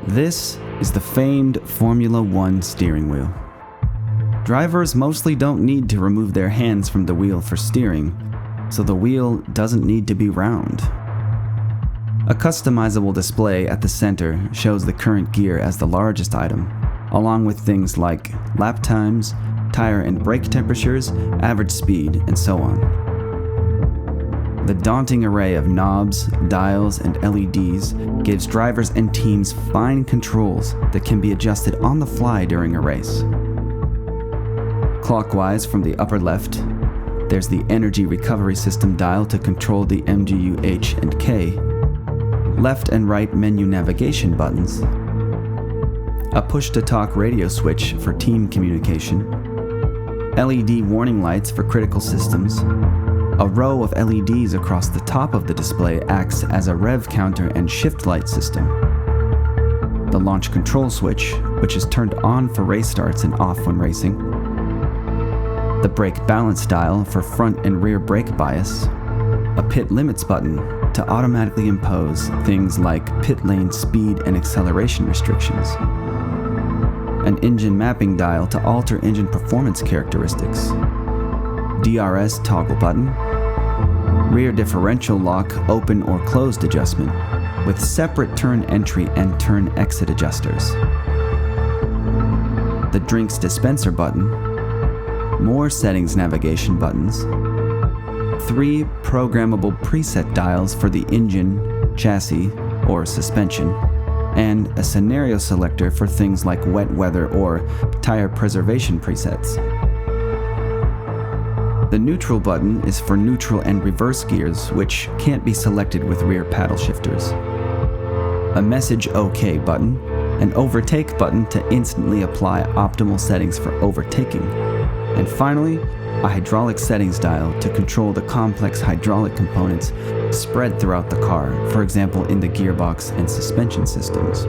This is the famed Formula One steering wheel. Drivers mostly don't need to remove their hands from the wheel for steering, so the wheel doesn't need to be round. A customizable display at the center shows the current gear as the largest item, along with things like lap times, tire and brake temperatures, average speed, and so on. The daunting array of knobs, dials, and LEDs gives drivers and teams fine controls that can be adjusted on the fly during a race. Clockwise from the upper left, there's the energy recovery system dial to control the MGU H and K, left and right menu navigation buttons, a push-to-talk radio switch for team communication, LED warning lights for critical systems. A row of LEDs across the top of the display acts as a rev counter and shift light system. The launch control switch, which is turned on for race starts and off when racing. The brake balance dial for front and rear brake bias. A pit limits button to automatically impose things like pit lane speed and acceleration restrictions. An engine mapping dial to alter engine performance characteristics. DRS toggle button, rear differential lock open or closed adjustment with separate turn entry and turn exit adjusters. The drinks dispenser button, more settings navigation buttons, 3 programmable preset dials for the engine, chassis, or suspension, and a scenario selector for things like wet weather or tire preservation presets. The neutral button is for neutral and reverse gears, which can't be selected with rear paddle shifters. A message OK button, an overtake button to instantly apply optimal settings for overtaking, and finally, a hydraulic settings dial to control the complex hydraulic components spread throughout the car, for example in the gearbox and suspension systems.